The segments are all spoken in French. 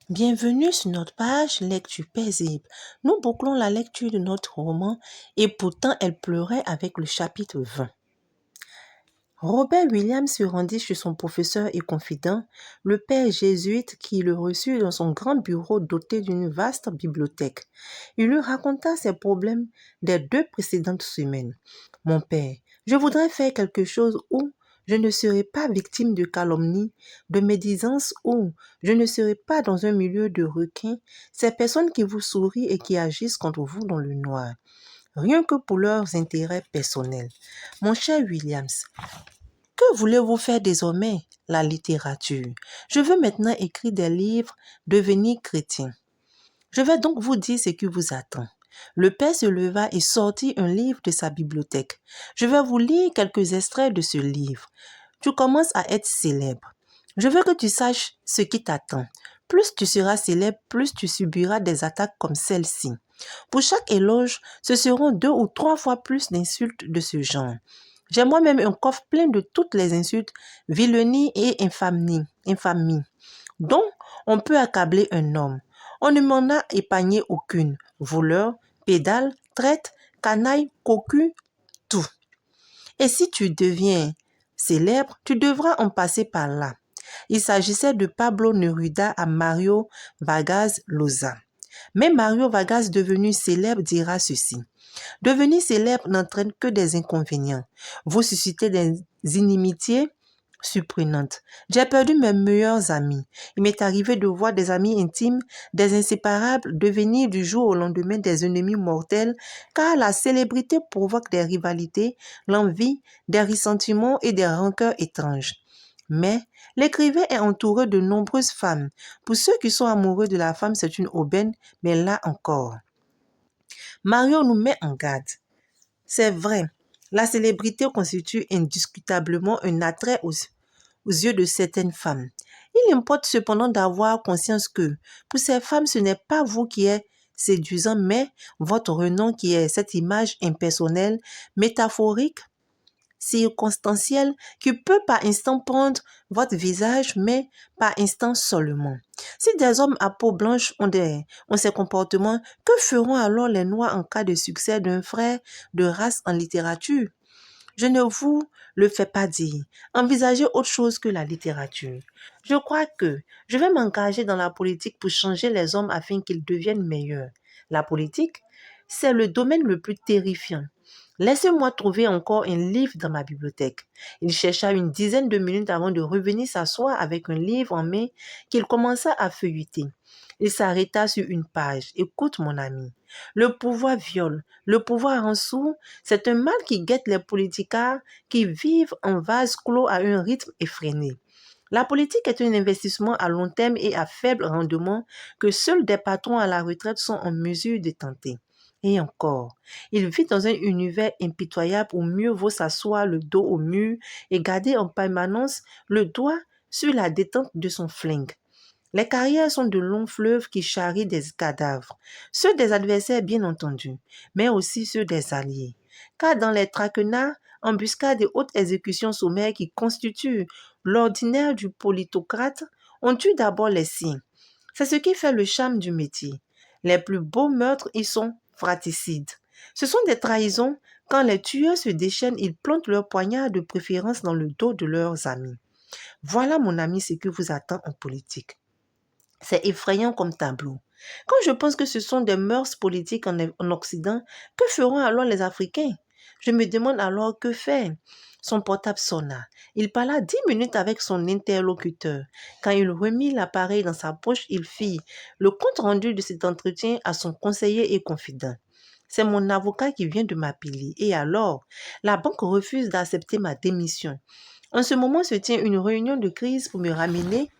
Bienvenue sur notre page Lecture paisible. Nous bouclons la lecture de notre roman et pourtant elle pleurait avec le chapitre 20. Robert Williams se rendit chez son professeur et confident, le père jésuite qui le reçut dans son grand bureau doté d'une vaste bibliothèque. Il lui raconta ses problèmes des 2 précédentes semaines. « Mon père, je voudrais faire quelque chose où je ne serai pas victime de calomnie, de médisance, où je ne serai pas dans un milieu de requins, ces personnes qui vous sourient et qui agissent contre vous dans le noir, rien que pour leurs intérêts personnels. Mon cher Williams, que voulez-vous faire désormais? La littérature. Je veux maintenant écrire des livres, devenir chrétien. Je vais donc vous dire ce qui vous attend. Le père se leva et sortit un livre de sa bibliothèque. Je vais vous lire quelques extraits de ce livre. Tu commences à être célèbre. Je veux que tu saches ce qui t'attend. Plus tu seras célèbre, plus tu subiras des attaques comme celle-ci. Pour chaque éloge, ce seront 2 ou 3 fois plus d'insultes de ce genre. J'ai moi-même un coffre plein de toutes les insultes, vilenies et infamies, dont on peut accabler un homme. On ne m'en a épargné aucune. Voleur, pédale, traite, canaille, cocu, tout. Et si tu deviens célèbre, tu devras en passer par là. Il s'agissait de Pablo Neruda à Mario Vargas Llosa. Mais Mario Vargas devenu célèbre dira ceci. Devenir célèbre n'entraîne que des inconvénients. Vous suscitez des inimitiés surprenantes. J'ai perdu mes meilleurs amis. Il m'est arrivé de voir des amis intimes, des inséparables, devenir du jour au lendemain des ennemis mortels, car la célébrité provoque des rivalités, l'envie, des ressentiments et des rancœurs étranges. Mais l'écrivain est entouré de nombreuses femmes. Pour ceux qui sont amoureux de la femme, c'est une aubaine, mais là encore. Mario nous met en garde. C'est vrai, la célébrité constitue indiscutablement un attrait aux yeux de certaines femmes. Il importe cependant d'avoir conscience que, pour ces femmes, ce n'est pas vous qui êtes séduisant, mais votre renom qui est cette image impersonnelle, métaphorique, circonstancielle, qui peut par instant prendre votre visage, mais par instant seulement. Si des hommes à peau blanche ont ces comportements, que feront alors les Noirs en cas de succès d'un frère de race en littérature? Je ne vous le fais pas dire. Envisagez autre chose que la littérature. Je crois que je vais m'engager dans la politique pour changer les hommes afin qu'ils deviennent meilleurs. La politique, c'est le domaine le plus terrifiant. Laissez-moi trouver encore un livre dans ma bibliothèque. Il chercha une dizaine de minutes avant de revenir s'asseoir avec un livre en main qu'il commença à feuilleter. Il s'arrêta sur une page. Écoute, mon ami. Le pouvoir viole, le pouvoir en sourd, c'est un mal qui guette les politicards qui vivent en vase clos à un rythme effréné. La politique est un investissement à long terme et à faible rendement que seuls des patrons à la retraite sont en mesure de tenter. Et encore, il vit dans un univers impitoyable où mieux vaut s'asseoir le dos au mur et garder en permanence le doigt sur la détente de son flingue. Les carrières sont de longs fleuves qui charrient des cadavres, ceux des adversaires bien entendu, mais aussi ceux des alliés. Car dans les traquenards, embuscades et hautes exécutions sommaires qui constituent l'ordinaire du politocrate, on tue d'abord les siens. C'est ce qui fait le charme du métier. Les plus beaux meurtres y sont fratricides. Ce sont des trahisons. Quand les tueurs se déchaînent, ils plantent leurs poignards de préférence dans le dos de leurs amis. Voilà, mon ami, ce qui vous attend en politique. C'est effrayant comme tableau. Quand je pense que ce sont des mœurs politiques en Occident, que feront alors les Africains? Je me demande alors que faire. Son portable sonna. Il parla 10 minutes avec son interlocuteur. Quand il remit l'appareil dans sa poche, il fit le compte-rendu de cet entretien à son conseiller et confident. C'est mon avocat qui vient de m'appeler. Et alors, la banque refuse d'accepter ma démission. En ce moment se tient une réunion de crise pour me ramener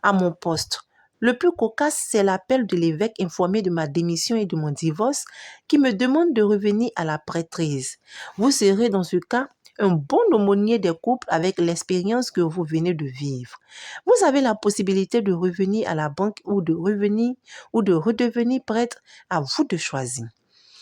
à mon poste. Le plus cocasse, c'est l'appel de l'évêque informé de ma démission et de mon divorce qui me demande de revenir à la prêtrise. Vous serez dans ce cas un bon aumônier des couples avec l'expérience que vous venez de vivre. Vous avez la possibilité de revenir à la banque ou de redevenir prêtre, à vous de choisir.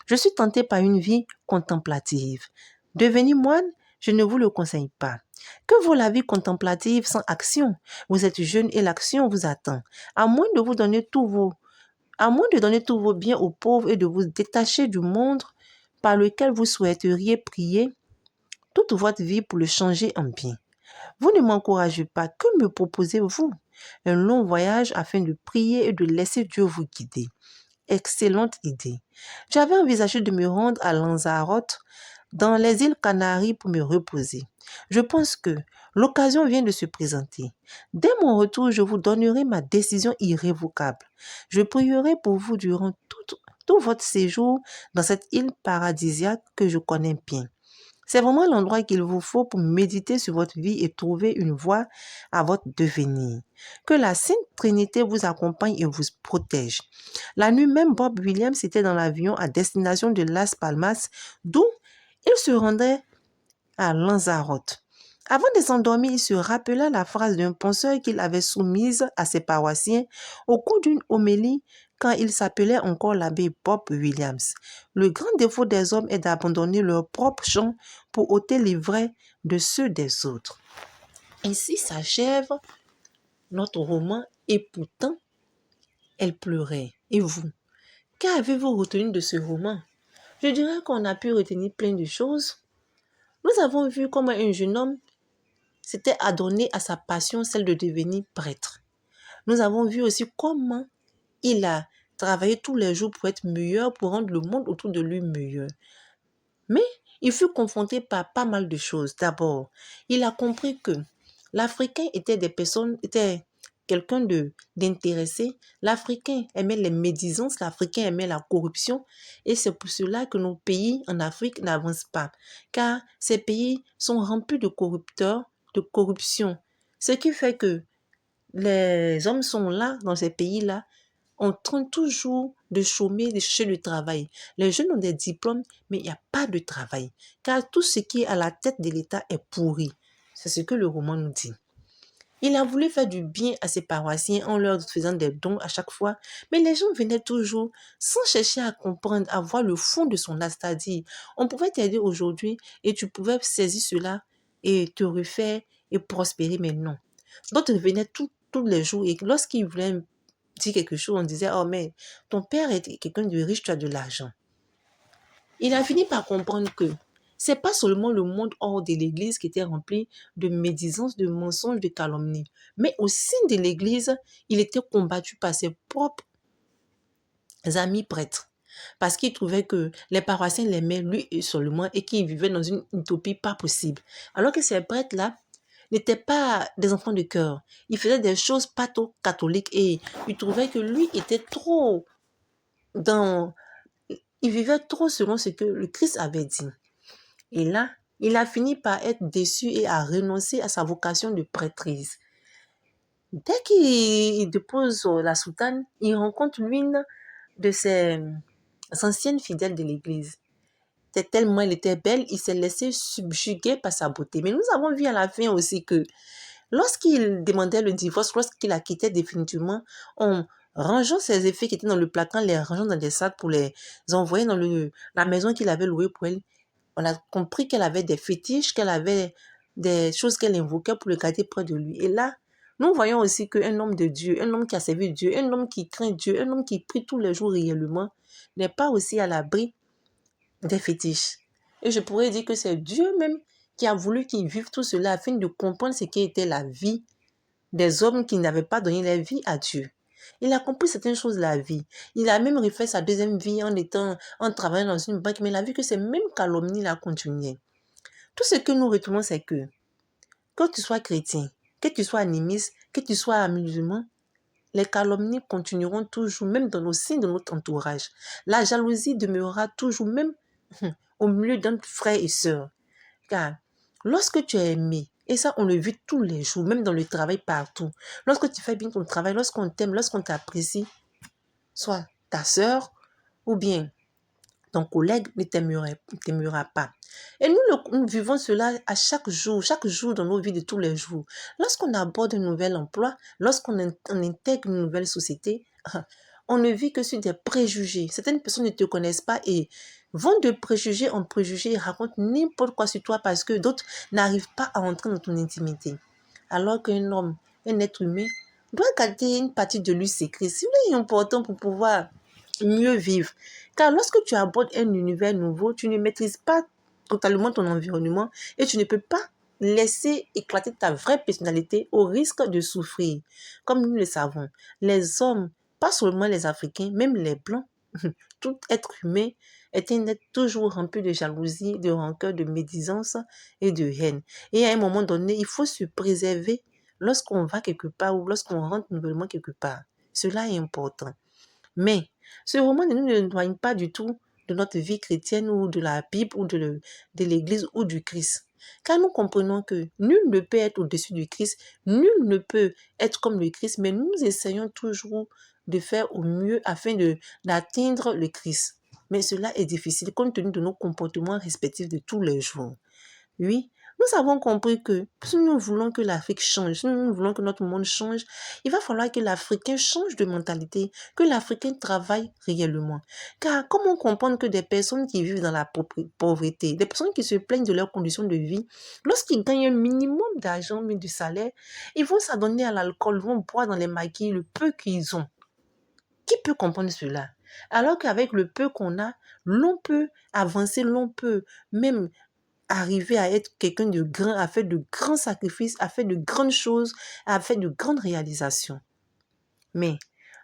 Je suis tentée par une vie contemplative. Devenir moine, Je ne vous le conseille pas. Que vaut la vie contemplative sans action? Vous êtes jeune et l'action vous attend. À moins de donner tous vos biens aux pauvres et de vous détacher du monde par lequel vous souhaiteriez prier toute votre vie pour le changer en bien. Vous ne m'encouragez pas. Que me proposez-vous? Un long voyage afin de prier et de laisser Dieu vous guider. Excellente idée. J'avais envisagé de me rendre à Lanzarote, dans les îles Canaries, pour me reposer. Je pense que l'occasion vient de se présenter. Dès mon retour, je vous donnerai ma décision irrévocable. Je prierai pour vous durant tout votre séjour dans cette île paradisiaque que je connais bien. C'est vraiment l'endroit qu'il vous faut pour méditer sur votre vie et trouver une voie à votre devenir. Que la Sainte Trinité vous accompagne et vous protège. La nuit même, Bob Williams était dans l'avion à destination de Las Palmas, d'où il se rendait à Lanzarote. Avant de s'endormir, il se rappela la phrase d'un penseur qu'il avait soumise à ses paroissiens au cours d'une homélie quand il s'appelait encore l'abbé Bob Williams. Le grand défaut des hommes est d'abandonner leur propre champ pour ôter les vrais de ceux des autres. Ainsi s'achève notre roman et pourtant, elle pleurait. Et vous, qu'avez-vous retenu de ce roman? Je dirais qu'on a pu retenir plein de choses. Nous avons vu comment un jeune homme s'était adonné à sa passion, celle de devenir prêtre. Nous avons vu aussi comment il a travaillé tous les jours pour être meilleur, pour rendre le monde autour de lui meilleur. Mais il fut confronté par pas mal de choses. D'abord, il a compris que l'Africain était quelqu'un d'intéressé. L'Africain aimait les médisances, l'Africain aimait la corruption. Et c'est pour cela que nos pays en Afrique n'avancent pas. Car ces pays sont remplis de corrupteurs, de corruption. Ce qui fait que les hommes sont là, dans ces pays-là, en train toujours de chômer, de chercher du travail. Les jeunes ont des diplômes, mais il n'y a pas de travail. Car tout ce qui est à la tête de l'État est pourri. C'est ce que le roman nous dit. Il a voulu faire du bien à ses paroissiens en leur faisant des dons à chaque fois, mais les gens venaient toujours sans chercher à comprendre, à voir le fond de son âge. C'est-à-dire, on pouvait t'aider aujourd'hui et tu pouvais saisir cela et te refaire et prospérer, mais non. D'autres venaient tous les jours et lorsqu'ils voulaient dire quelque chose, on disait « Oh, mais ton père est quelqu'un de riche, tu as de l'argent. » Il a fini par comprendre que c'est pas seulement le monde hors de l'église qui était rempli de médisances, de mensonges, de calomnies, mais au sein de l'église, il était combattu par ses propres amis prêtres. Parce qu'il trouvait que les paroissiens l'aimaient lui seulement et qu'il vivait dans une utopie pas possible. Alors que ces prêtres-là n'étaient pas des enfants de cœur. Ils faisaient des choses pas trop catholiques et il trouvait que lui était trop dans... Il vivait trop selon ce que le Christ avait dit. Et là, il a fini par être déçu et à renoncer à sa vocation de prêtrise. Dès qu'il dépose la soutane, il rencontre l'une de ses anciennes fidèles de l'église. Tellement elle était belle, il s'est laissé subjuguer par sa beauté. Mais nous avons vu à la fin aussi que lorsqu'il demandait le divorce, lorsqu'il la quittait définitivement, en rangeant ses effets qui étaient dans le placard, les rangeant dans des sacs pour les envoyer dans la maison qu'il avait louée pour elle, on a compris qu'elle avait des fétiches, qu'elle avait des choses qu'elle invoquait pour le garder près de lui. Et là, nous voyons aussi qu'un homme de Dieu, un homme qui a servi Dieu, un homme qui craint Dieu, un homme qui prie tous les jours réellement, n'est pas aussi à l'abri des fétiches. Et je pourrais dire que c'est Dieu même qui a voulu qu'il vive tout cela afin de comprendre ce qu'était la vie des hommes qui n'avaient pas donné leur vie à Dieu. Il a compris certaines choses de la vie. Il a même refait sa deuxième vie en travaillant dans une banque, mais il a vu que ces mêmes calomnies la continuaient. Tout ce que nous retenons, c'est que tu sois chrétien, que tu sois animiste, que tu sois musulman, les calomnies continueront toujours, même dans le sein de notre entourage. La jalousie demeurera toujours, même au milieu d'un frère et sœur. Car lorsque tu es aimé, et ça on le vit tous les jours, même dans le travail partout, lorsque tu fais bien ton travail, lorsqu'on t'aime, lorsqu'on t'apprécie, soit ta sœur ou bien ton collègue ne t'aimera pas. Et nous vivons cela à chaque jour dans nos vies de tous les jours. Lorsqu'on aborde un nouvel emploi, lorsqu'on intègre une nouvelle société, on ne vit que sur des préjugés. Certaines personnes ne te connaissent pas et vont de préjugés en préjugés et racontent n'importe quoi sur toi parce que d'autres n'arrivent pas à entrer dans ton intimité. Alors qu'un homme, un être humain, doit garder une partie de lui secret. C'est important pour pouvoir mieux vivre. Car lorsque tu abordes un univers nouveau, tu ne maîtrises pas totalement ton environnement et tu ne peux pas laisser éclater ta vraie personnalité au risque de souffrir. Comme nous le savons, les hommes, pas seulement les Africains, même les Blancs, tout être humain est un être toujours rempli de jalousie, de rancœur, de médisance et de haine. Et à un moment donné, il faut se préserver lorsqu'on va quelque part ou lorsqu'on rentre nouvellement quelque part. Cela est important. Mais ce roman ne nous éloigne pas du tout de notre vie chrétienne ou de la Bible ou de l'Église ou du Christ. Car nous comprenons que nul ne peut être au-dessus du Christ, nul ne peut être comme le Christ, mais nous essayons toujours de faire au mieux afin d'atteindre le Christ. Mais cela est difficile compte tenu de nos comportements respectifs de tous les jours. Oui, nous avons compris que si nous voulons que l'Afrique change, si nous voulons que notre monde change, il va falloir que l'Africain change de mentalité, que l'Africain travaille réellement. Car comment comprendre que des personnes qui vivent dans la pauvreté, des personnes qui se plaignent de leurs conditions de vie, lorsqu'ils gagnent un minimum d'argent, mais du salaire, ils vont s'adonner à l'alcool, ils vont boire dans les maquis le peu qu'ils ont. Qui peut comprendre cela? Alors qu'avec le peu qu'on a, l'on peut avancer, l'on peut même arriver à être quelqu'un de grand, à faire de grands sacrifices, à faire de grandes choses, à faire de grandes réalisations. Mais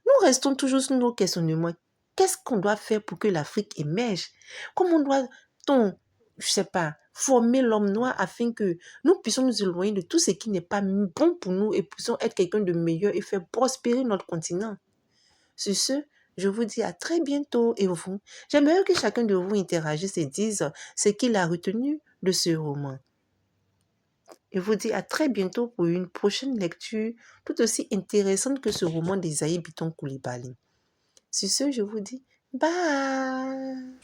nous restons toujours sur nos questionnements. Qu'est-ce qu'on doit faire pour que l'Afrique émerge? Comment doit-on, je ne sais pas, former l'homme noir afin que nous puissions nous éloigner de tout ce qui n'est pas bon pour nous et puissions être quelqu'un de meilleur et faire prospérer notre continent? Sur ce, je vous dis à très bientôt et vous, j'aimerais que chacun de vous interagisse et dise ce qu'il a retenu de ce roman. Je vous dis à très bientôt pour une prochaine lecture tout aussi intéressante que ce roman d'Isaïe Biton Koulibaly. Sur ce, je vous dis bye!